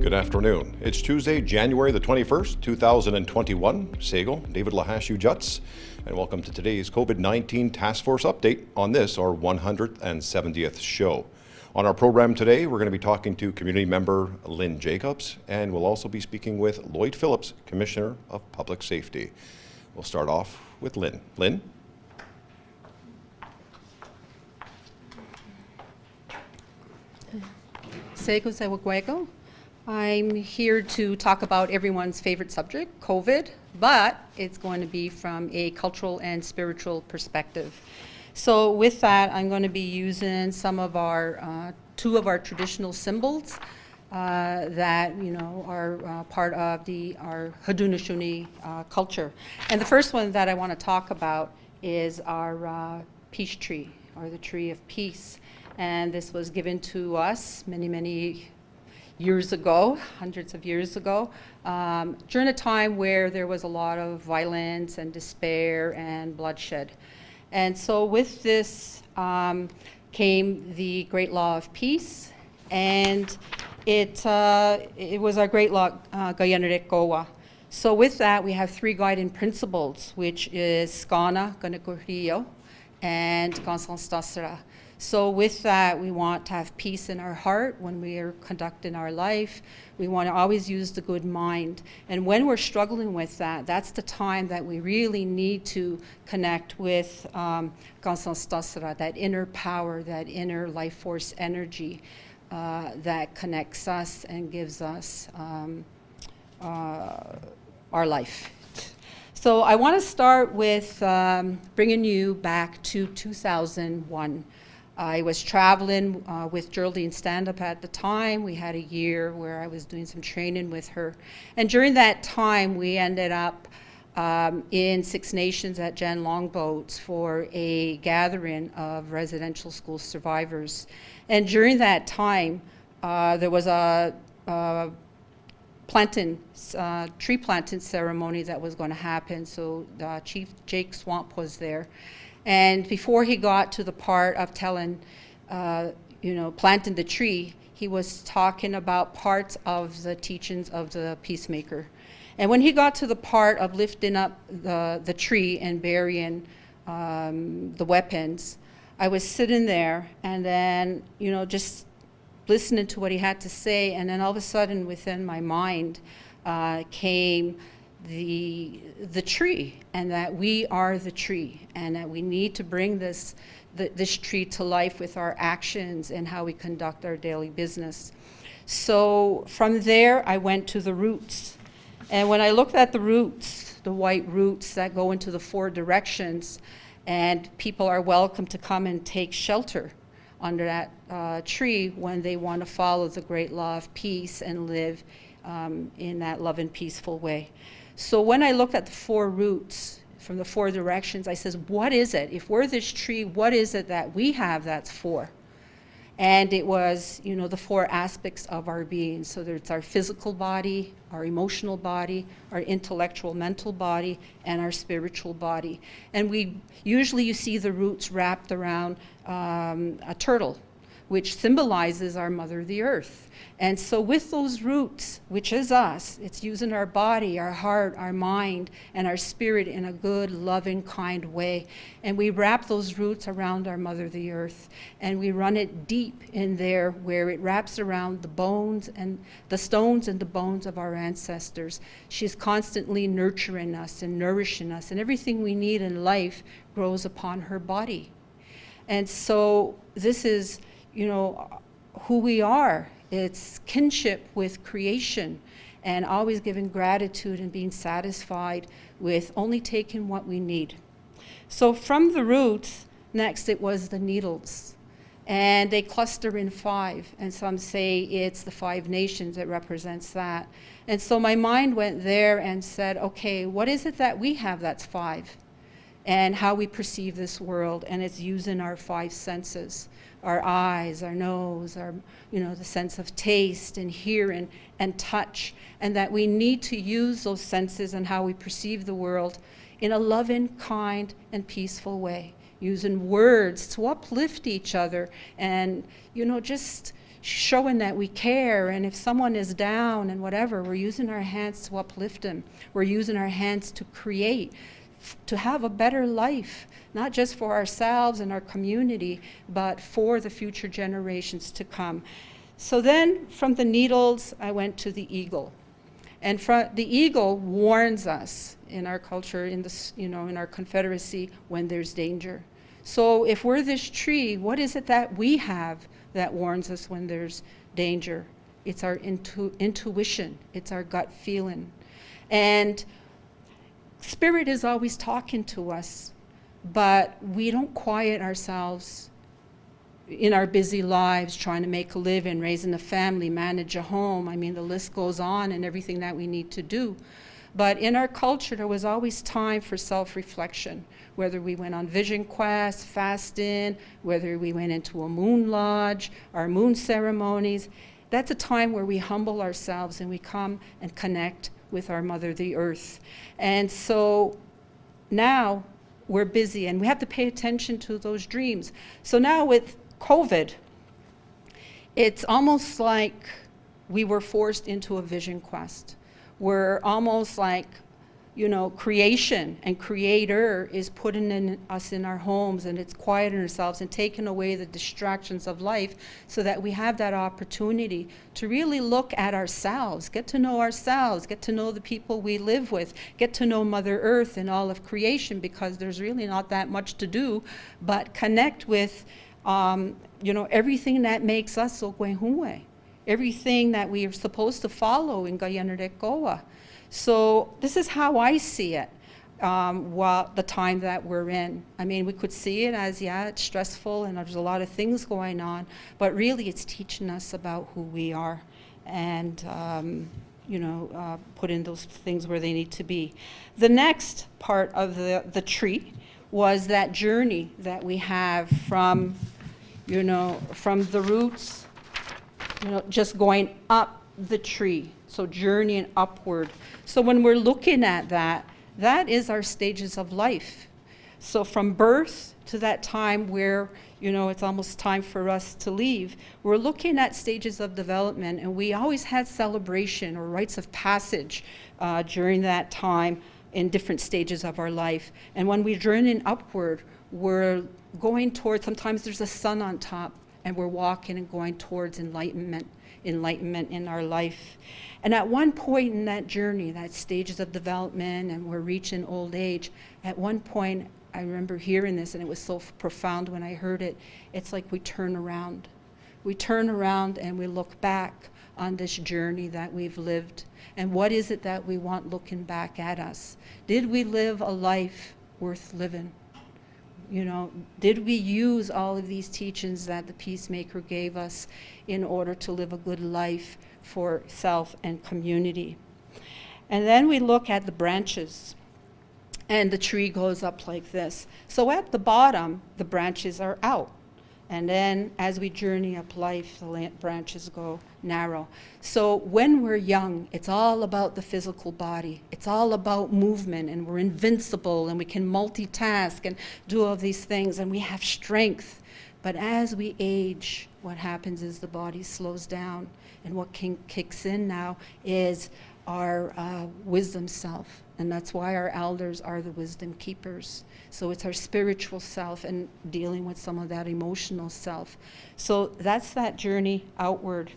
Good afternoon. It's Tuesday, January the 21st, 2021. Segal, David Lahashu Juts, and welcome to today's COVID-19 Task Force update on this, our 170th show. On our program today, we're going to be talking to community member Lynn Jacobs, and we'll also be speaking with Lloyd Phillips, Commissioner of Public Safety. We'll start off with Lynn. Lynn? Segal Sewaguego. I'm here to talk about everyone's favorite subject, COVID, but it's going to be from a cultural and spiritual perspective. So with that, I'm going to be using some of our, two of our traditional symbols that, are part of our Haudenosaunee culture. And the first one that I want to talk about is our peace tree, or the tree of peace. And this was given to us many years ago, hundreds of years ago, during a time where there was a lot of violence and despair and bloodshed. And so with this came the Great Law of Peace, and it was our Great Law, Kahnawà. So with that, we have three guiding principles, which is Kahnawà, and Kahnawake. So with that, we want to have peace in our heart when we are conducting our life. We want to always use the good mind. And when we're struggling with that, that's the time that we really need to connect with Kahnawake, that inner power, that inner life force energy that connects us and gives us our life. So I want to start with bringing you back to 2001. I was traveling with Geraldine Stand-Up at the time. We had a year where I was doing some training with her. And during that time, we ended up in Six Nations at Jan Longboats for a gathering of residential school survivors. And during that time, there was a tree planting ceremony that was going to happen. So Chief Jake Swamp was there. And before he got to the part of telling, planting the tree, he was talking about parts of the teachings of the peacemaker. And when he got to the part of lifting up the tree and burying the weapons, I was sitting there and then, just listening to what he had to say. And then all of a sudden within my mind came the tree, and that we are the tree, and that we need to bring this tree to life with our actions and how we conduct our daily business. So from there, I went to the roots. And when I looked at the roots, the white roots that go into the four directions, and people are welcome to come and take shelter under that tree when they want to follow the great law of peace and live in that love and peaceful way. So when I looked at the four roots from the four directions, I says, what is it? If we're this tree, what is it that we have that's four? And it was, the four aspects of our being. So there's our physical body, our emotional body, our intellectual mental body, and our spiritual body. And usually you see the roots wrapped around a turtle, which symbolizes our mother, the earth. And so with those roots, which is us, it's using our body, our heart, our mind, and our spirit in a good, loving, kind way. And we wrap those roots around our mother, the earth, and we run it deep in there where it wraps around the bones and the stones and the bones of our ancestors. She's constantly nurturing us and nourishing us, and everything we need in life grows upon her body. And so this is, who we are. It's kinship with creation, and always giving gratitude and being satisfied with only taking what we need. So from the roots, next it was the needles. And they cluster in five, and some say it's the 5 nations that represents that. And so my mind went there and said, okay, what is it that we have that's 5? And how we perceive this world, and it's using our 5 senses. Our eyes, our nose, our, the sense of taste and hearing and touch, and that we need to use those senses and how we perceive the world in a loving, kind, and peaceful way, using words to uplift each other and, just showing that we care. And if someone is down and whatever, we're using our hands to uplift them. We're using our hands to create, to have a better life, not just for ourselves and our community, but for the future generations to come. So then from the needles, I went to the eagle. And the eagle warns us in our culture, in our confederacy, when there's danger. So if we're this tree, what is it that we have that warns us when there's danger? It's our intuition. It's our gut feeling. And Spirit is always talking to us, but we don't quiet ourselves in our busy lives, trying to make a living, raising a family, manage a home. I mean, the list goes on, and everything that we need to do. But in our culture, there was always time for self-reflection, whether we went on vision quests, fasting, whether we went into a moon lodge, our moon ceremonies. That's a time where we humble ourselves and we come and connect with our Mother, the Earth. And so now we're busy, and we have to pay attention to those dreams. So now with COVID, it's almost like we were forced into a vision quest. We're almost like, creation and creator is putting us in our homes, and it's quieting ourselves and taking away the distractions of life so that we have that opportunity to really look at ourselves, get to know ourselves, get to know the people we live with, get to know Mother Earth and all of creation, because there's really not that much to do but connect with everything that makes us Okwenhue, everything that we are supposed to follow in Gayanarekoa. So this is how I see it, while the time that we're in. I mean, we could see it as, it's stressful and there's a lot of things going on, but really it's teaching us about who we are and, putting those things where they need to be. The next part of the tree was that journey that we have from the roots, just going up the tree, so journeying upward. So when we're looking at that, that is our stages of life. So from birth to that time where, it's almost time for us to leave, we're looking at stages of development, and we always had celebration or rites of passage during that time in different stages of our life. And when we're journeying upward, we're going towards, sometimes there's a sun on top, and we're walking and going towards enlightenment in our life. And at one point in that journey, that stages of development, and we're reaching old age, at one point, I remember hearing this, and it was so profound when I heard it. It's like we turn around. We turn around and we look back on this journey that we've lived. And what is it that we want looking back at us? Did we live a life worth living? Did we use all of these teachings that the Peacemaker gave us in order to live a good life for self and community? And then we look at the branches, and the tree goes up like this. So at the bottom, the branches are out. And then as we journey up life, the branches go narrow. So when we're young, it's all about the physical body. It's all about movement, and we're invincible, and we can multitask and do all these things, and we have strength. But as we age, what happens is the body slows down, and what kicks in now is our wisdom self. And that's why our elders are the wisdom keepers. So it's our spiritual self and dealing with some of that emotional self. So that's that journey outward.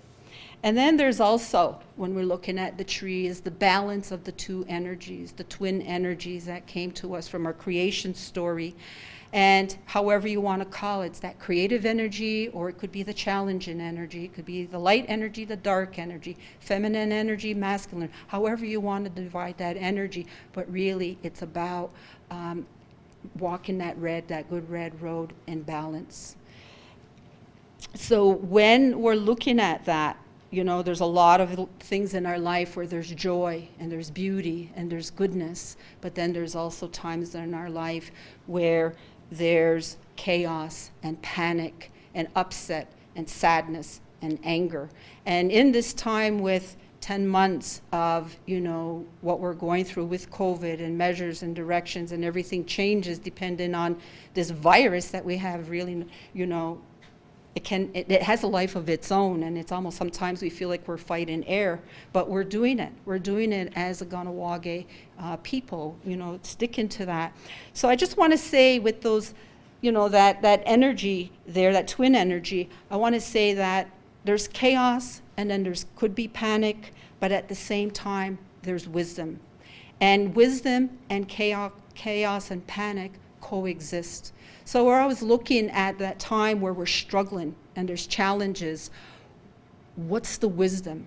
And then there's also, when we're looking at the tree, is the balance of the two energies, the twin energies that came to us from our creation story. And however you want to call it, it's that creative energy, or it could be the challenging energy. It could be the light energy, the dark energy, feminine energy, masculine, however you want to divide that energy. But really, it's about walking that good red road in balance. So when we're looking at that, there's a lot of things in our life where there's joy and there's beauty and there's goodness, but then there's also times in our life where there's chaos and panic and upset and sadness and anger. And in this time with 10 months of, what we're going through with COVID and measures and directions, and everything changes depending on this virus that we have really, it has a life of its own, and it's almost sometimes we feel like we're fighting air, but we're doing it. We're doing it as a Kahnawake people, sticking to that. So I just want to say with those, that energy there, that twin energy, I want to say that there's chaos and then could be panic, but at the same time, there's wisdom. And wisdom and chaos and panic coexist. So we're always looking at that time where we're struggling and there's challenges. What's the wisdom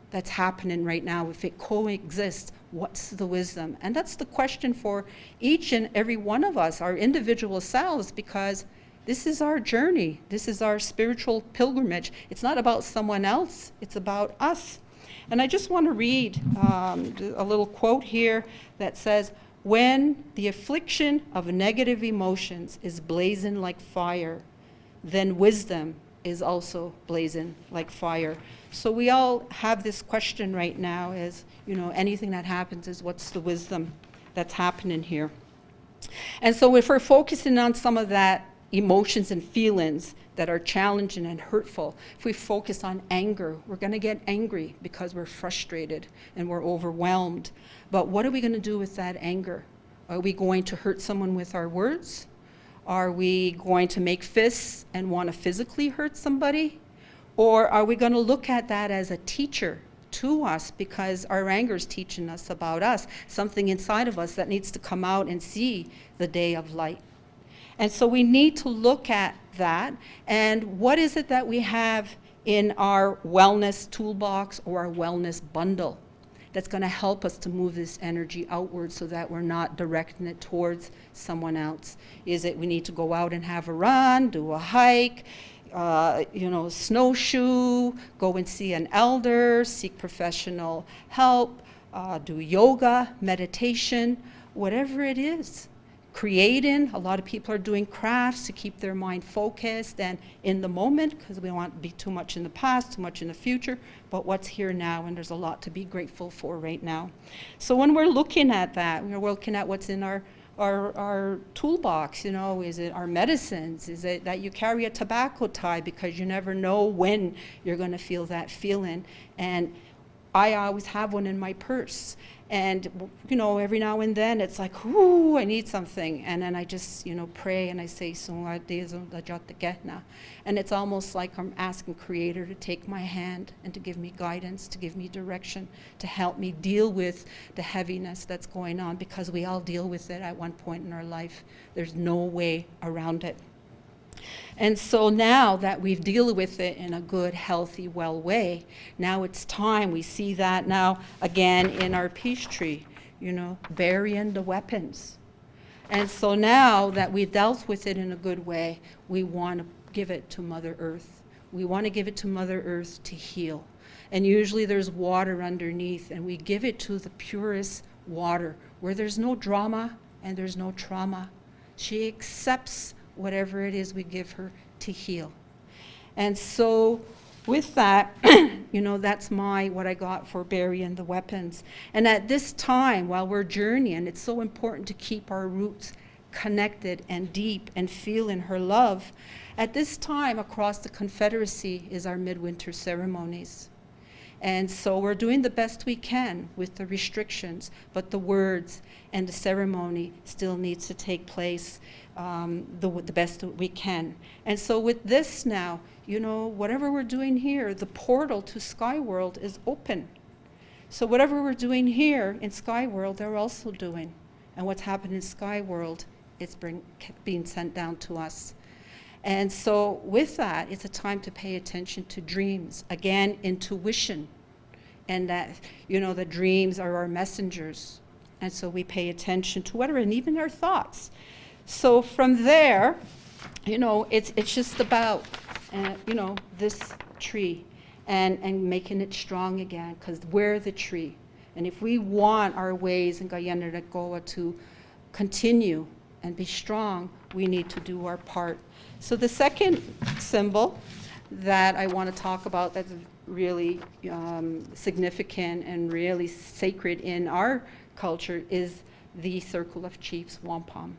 that's happening right now? If it coexists, what's the wisdom? And that's the question for each and every one of us, our individual selves, because this is our journey. This is our spiritual pilgrimage. It's not about someone else, it's about us. And I just want to read a little quote here that says, "When the affliction of negative emotions is blazing like fire, then wisdom is also blazing like fire." So we all have this question right now as, anything that happens is what's the wisdom that's happening here? And so if we're focusing on some of that emotions and feelings that are challenging and hurtful, if we focus on anger, we're going to get angry because we're frustrated and we're overwhelmed. But what are we going to do with that anger? Are we going to hurt someone with our words? Are we going to make fists and want to physically hurt somebody? Or are we going to look at that as a teacher to us because our anger is teaching us about us, something inside of us that needs to come out and see the day of light? And so we need to look at that, and what is it that we have in our wellness toolbox or our wellness bundle that's going to help us to move this energy outward so that we're not directing it towards someone else? Is it we need to go out and have a run, do a hike, snowshoe, go and see an elder, seek professional help, do yoga, meditation, whatever it is. Creating, a lot of people are doing crafts to keep their mind focused and in the moment, because we want to be too much in the past, too much in the future, but what's here now, and there's a lot to be grateful for right now. So when we're looking at that, we're looking at what's in our toolbox, is it our medicines? Is it that you carry a tobacco tie because you never know when you're going to feel that feeling? And I always have one in my purse. And, every now and then it's like, ooh, I need something. And then I just, pray and I say, and it's almost like I'm asking Creator to take my hand and to give me guidance, to give me direction, to help me deal with the heaviness that's going on, because we all deal with it at one point in our life. There's no way around it. And so now that we've dealt with it in a good, healthy, well way, now it's time. We see that now again in our peace tree, burying the weapons. And so now that we've dealt with it in a good way, we want to give it to Mother Earth. We want to give it to Mother Earth to heal. And usually there's water underneath, and we give it to the purest water where there's no drama and there's no trauma. She accepts whatever it is we give her to heal. And so with that, that's what I got for burying the weapons. And at this time, while we're journeying, it's so important to keep our roots connected and deep and feeling her love. At this time, across the Confederacy is our midwinter ceremonies. And so we're doing the best we can with the restrictions, but the words and the ceremony still needs to take place the best that we can. And so with this now, whatever we're doing here, the portal to Sky World is open. So whatever we're doing here in Sky World, they're also doing. And what's happening in Sky World, it's being sent down to us. And so with that, it's a time to pay attention to dreams. Again, intuition. And that, the dreams are our messengers. And so we pay attention to whatever, and even our thoughts. So from there, it's just about, this tree and making it strong again, because we're the tree. And if we want our ways in Guyana Goa to continue and be strong, we need to do our part. So the second symbol that I want to talk about that's really significant and really sacred in our culture is the Circle of Chiefs Wampum.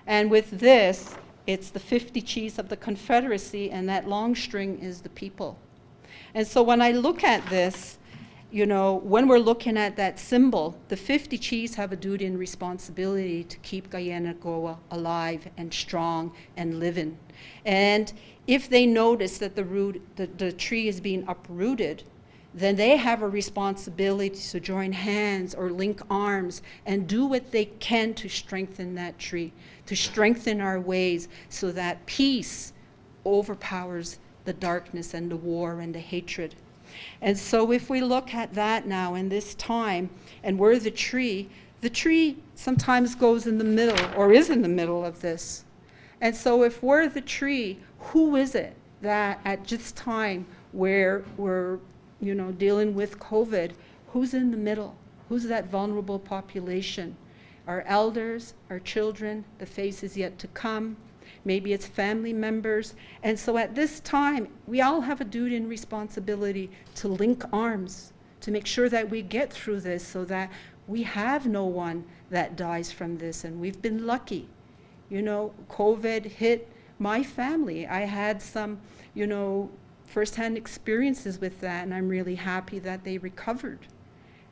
And with this, it's the 50 chiefs of the Confederacy, and that long string is the people. And so when I look at this, you know, when we're looking at that symbol, the 50 chiefs have a duty and responsibility to keep Kahnawà alive and strong and living. And if they notice that the tree is being uprooted, then they have a responsibility to join hands or link arms and do what they can to strengthen that tree, to strengthen our ways so that peace overpowers the darkness and the war and the hatred. And so if we look at that now in this time, and we're the tree sometimes goes in the middle or is in the middle of this. And so if we're the tree, who is it that at this time where we're, you know, dealing with COVID, who's in the middle? Who's that vulnerable population? Our elders, our children, the faces yet to come. Maybe it's family members. And so at this time, we all have a duty and responsibility to link arms, to make sure that we get through this so that we have no one that dies from this. And we've been lucky. You know, COVID hit my family. I had some, you know, firsthand experiences with that, and I'm really happy that they recovered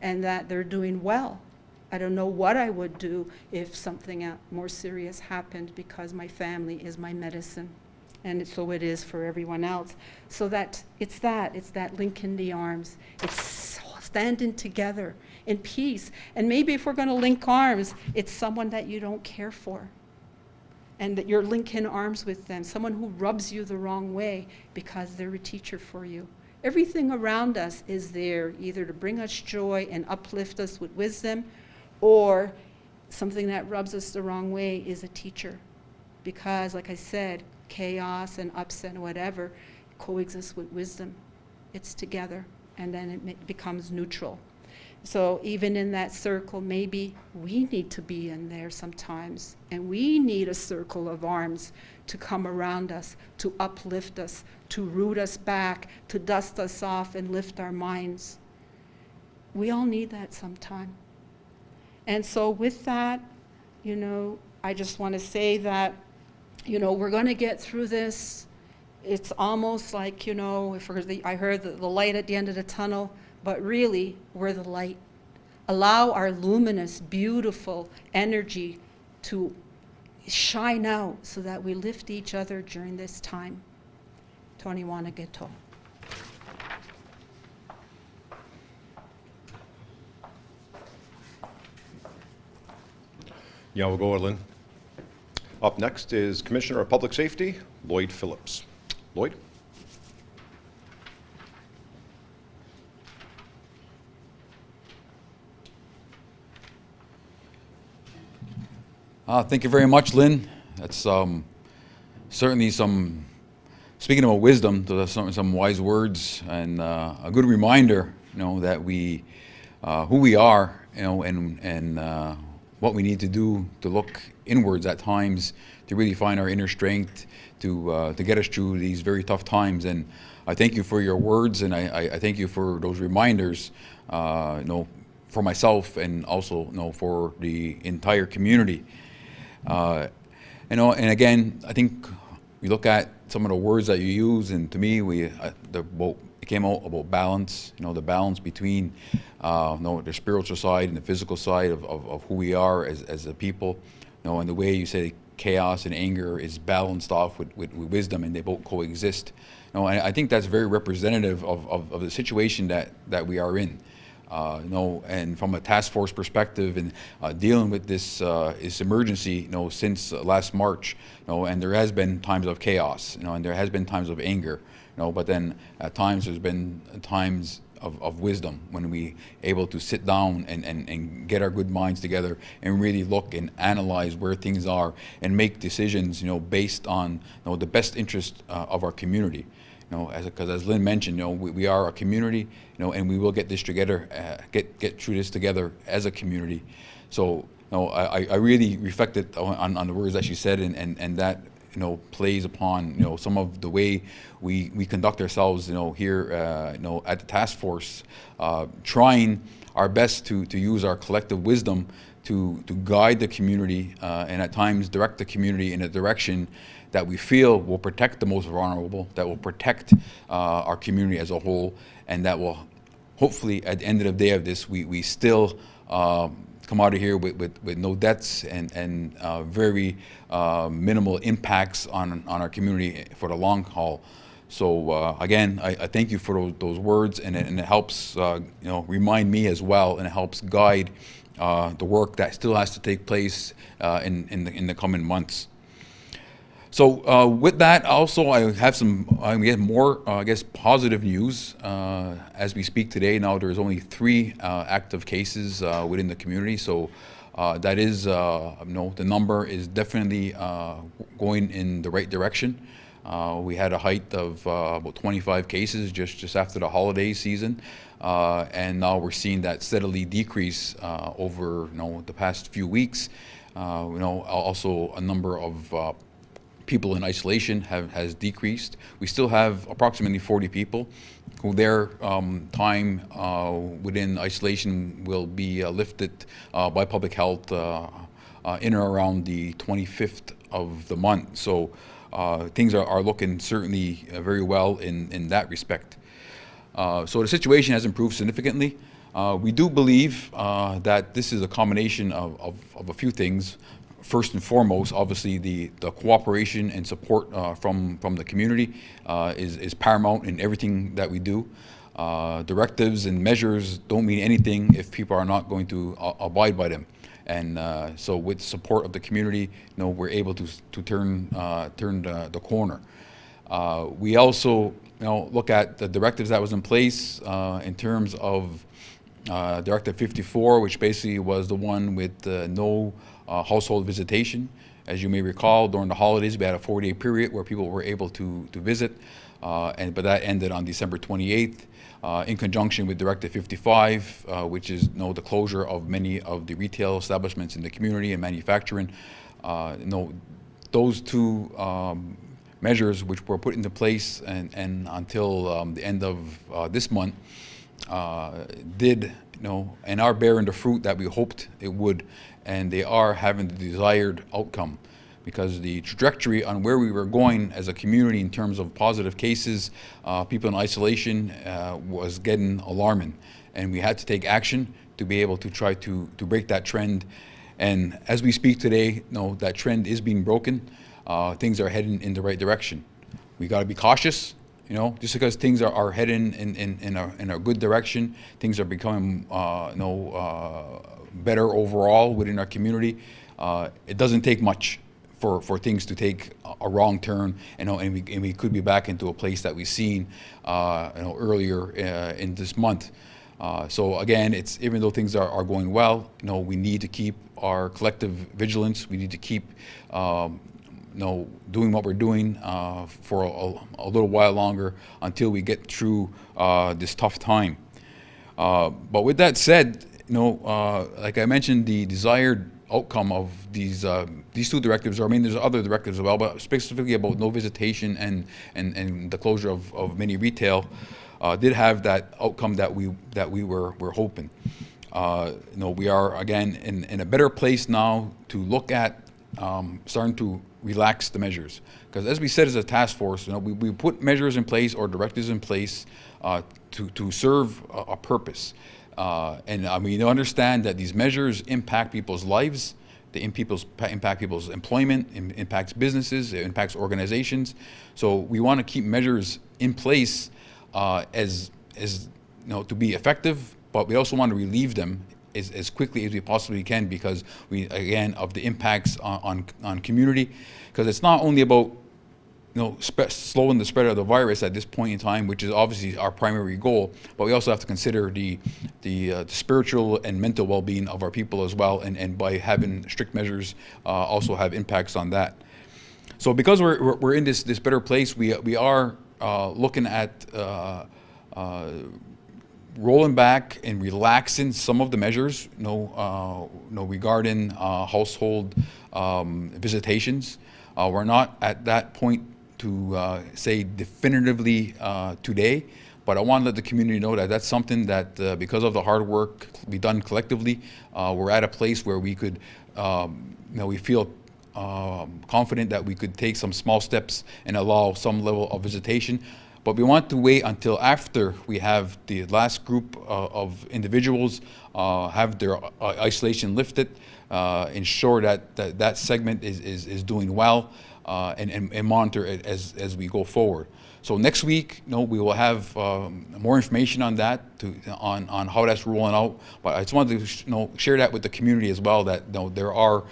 and that they're doing well. I don't know what I would do if something more serious happened, because my family is my medicine, and so it is for everyone else. So it's that linking the arms. It's standing together in peace. And maybe if we're going to link arms, it's someone that you don't care for, and that you're linking arms with them, someone who rubs you the wrong way because they're a teacher for you. Everything around us is there either to bring us joy and uplift us with wisdom, or something that rubs us the wrong way is a teacher. Because, like I said, chaos and upset and whatever coexists with wisdom. It's together, and then it becomes neutral. So even in that circle, maybe we need to be in there sometimes, and we need a circle of arms to come around us, to uplift us, to root us back, to dust us off and lift our minds. We all need that sometime. And so with that, you know, I just want to say that, you know, we're going to get through this. It's almost like, you know, I heard the light at the end of the tunnel, but really, we're the light. Allow our luminous, beautiful energy to shine out so that we lift each other during this time. KahnawakeTV. Yeah, we'll go, Lynn. Up next is Commissioner of Public Safety, Lloyd Phillips. Lloyd? Thank you very much, Lynn. That's certainly some, speaking about wisdom, some wise words, and a good reminder, you know, that we, who we are, you know, and what we need to do to look inwards at times to really find our inner strength to get us through these very tough times. And I thank you for your words, and I thank you for those reminders, you know, for myself and also, you know, for the entire community. You know, and again, I think we look at some of the words that you use, and to me, it came out about balance. You know, the balance between, you know, the spiritual side and the physical side of who we are as a people. You know, and the way you say chaos and anger is balanced off with wisdom, and they both coexist. You know, and I think that's very representative of the situation that we are in. You know, and from a task force perspective, and dealing with this emergency, you know, since last March, you know, and there has been times of chaos, you know, and there has been times of anger, you know, but then at times there's been times of wisdom when we able to sit down and get our good minds together and really look and analyze where things are and make decisions, you know, based on, you know, the best interest of our community. You know, because as Lynn mentioned, you know, we are a community, you know, and we will get this together, get through this together as a community. So, you know, I really reflected on the words that she said, and that, you plays upon some of the way we conduct ourselves here at the task force, trying our best to use our collective wisdom to guide the community and at times direct the community in a direction that we feel will protect the most vulnerable, that will protect our community as a whole, and that will hopefully at the end of the day of this we still come out of here with no deaths and very minimal impacts on our community for the long haul. So again, I thank you for those words, and it helps remind me as well, and it helps guide the work that still has to take place in the coming months. So with that, also I have more positive news as we speak today. Now there's only 3 active cases within the community, so that is the number is definitely going in the right direction. We had a height of about 25 cases just after the holiday season, and now we're seeing that steadily decrease over the past few weeks. Also a number of people in isolation has decreased. We still have approximately 40 people who their time within isolation will be lifted by public health in or around the 25th of the month. So things are looking certainly very well in that respect. So the situation has improved significantly. We do believe that this is a combination of a few things. First and foremost, obviously, the cooperation and support from the community is paramount in everything that we do. Directives and measures don't mean anything if people are not going to abide by them. And so with support of the community, we're able to turn the corner. We also look at the directives that was in place in terms of Directive 54, which basically was the one with no household visitation. As you may recall, during the holidays, we had a 4-day period where people were able to visit, but that ended on December 28th. In conjunction with Directive 55, which is the closure of many of the retail establishments in the community and manufacturing. Those 2 measures which were put into place and until the end of this month did and are bearing the fruit that we hoped it would, and they are having the desired outcome, because the trajectory on where we were going as a community in terms of positive cases, people in isolation, was getting alarming, and we had to take action to be able to try to break that trend. And as we speak today, that trend is being broken. Things are heading in the right direction. We got to be cautious. Just because things are heading in a good direction, things are becoming better overall within our community. It doesn't take much for things to take a wrong turn, and we could be back into a place that we've seen earlier in this month. So again, even though things are going well, we need to keep our collective vigilance. We need to keep doing what we're doing for a little while longer until we get through this tough time. But with that said, like I mentioned, the desired outcome of these 2 directives, there's other directives as well, but specifically about no visitation and the closure of many retail, did have that outcome that we were hoping. We are again in a better place now to look at starting to relax the measures, because as we said as a task force, we put measures in place or directives in place to serve a purpose. And understand that these measures impact people's lives, they impact people's employment, impacts businesses, it impacts organizations. So we want to keep measures in place as to be effective, but we also want to relieve them as quickly as we possibly can, because of the impacts on community, because it's not only about slowing the spread of the virus at this point in time, which is obviously our primary goal, but we also have to consider the spiritual and mental well-being of our people as well, and by having strict measures also have impacts on that. So because we're in this better place, we are looking at rolling back and relaxing some of the measures, regarding household visitations. We're not at that point to say definitively today, but I want to let the community know that that's something that because of the hard work we done collectively, we're at a place where we could, we feel confident that we could take some small steps and allow some level of visitation. But we want to wait until after we have the last group of individuals have their isolation lifted, ensure that that segment is doing well, and monitor it as we go forward. So next week, we will have more information on that, on how that's rolling out. But I just wanted to share that with the community as well, that there are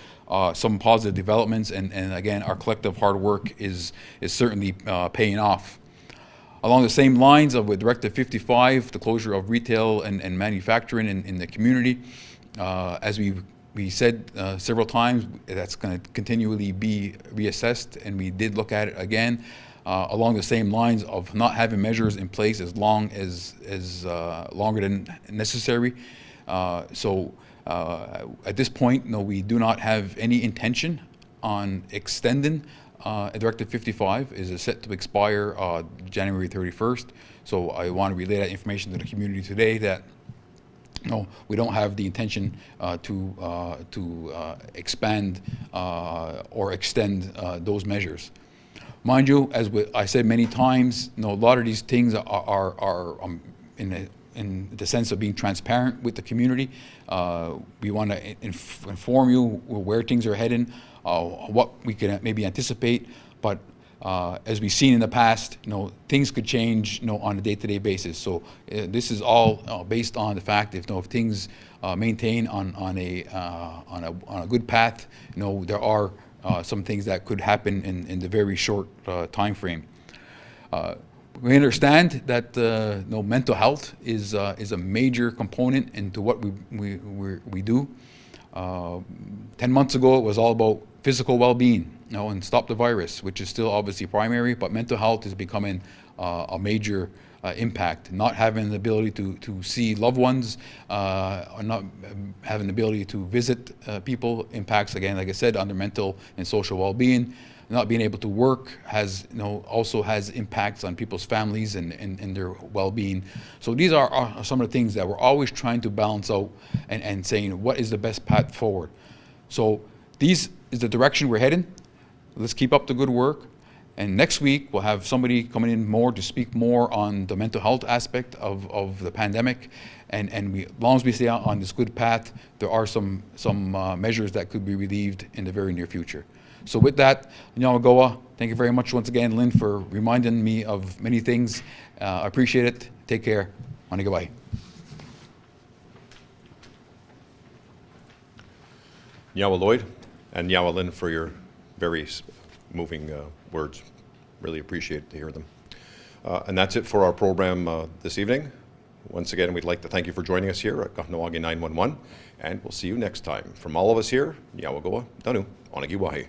some positive developments, and again, our collective hard work is certainly paying off. Along the same lines of with Directive 55, the closure of retail and manufacturing in the community, as we said several times, that's going to continually be reassessed, and we did look at it again along the same lines of not having measures in place as longer than necessary. So at this point, we do not have any intention on extending Directive 55. Is set to expire January 31st. So I want to relay that information to the community today, that we don't have the intention to expand or extend those measures. Mind you, as I said many times, a lot of these things are in the sense of being transparent with the community. We want to inform you where things are heading, what we can maybe anticipate, but as we've seen in the past, things could change, on a day-to-day basis. So this is all based on the fact if things maintain on a good path, there are some things that could happen in the very short time frame. We understand that mental health is a major component into what we do. 10 months ago, it was all about physical well-being, and stop the virus, which is still obviously primary, but mental health is becoming a major impact. Not having the ability to see loved ones, or not having the ability to visit people impacts, again, like I said, under mental and social well-being. Not being able to work also has impacts on people's families and their well-being. So these are some of the things that we're always trying to balance out and saying what is the best path forward. So these is the direction we're heading. Let's keep up the good work. And next week we'll have somebody coming in more to speak more on the mental health aspect of the pandemic. And as long as we stay on this good path, there are some measures that could be relieved in the very near future. So with that, Kahnawà, thank you very much once again, Lynn, for reminding me of many things. I appreciate it. Take care. Kahnawà. Lloyd and Lynn for your very moving words. Really appreciate to hear them. And that's it for our program this evening. Once again, we'd like to thank you for joining us here at Kahnawake 911, and we'll see you next time. From all of us here, Kahnawà, Danu, Onagiwahi.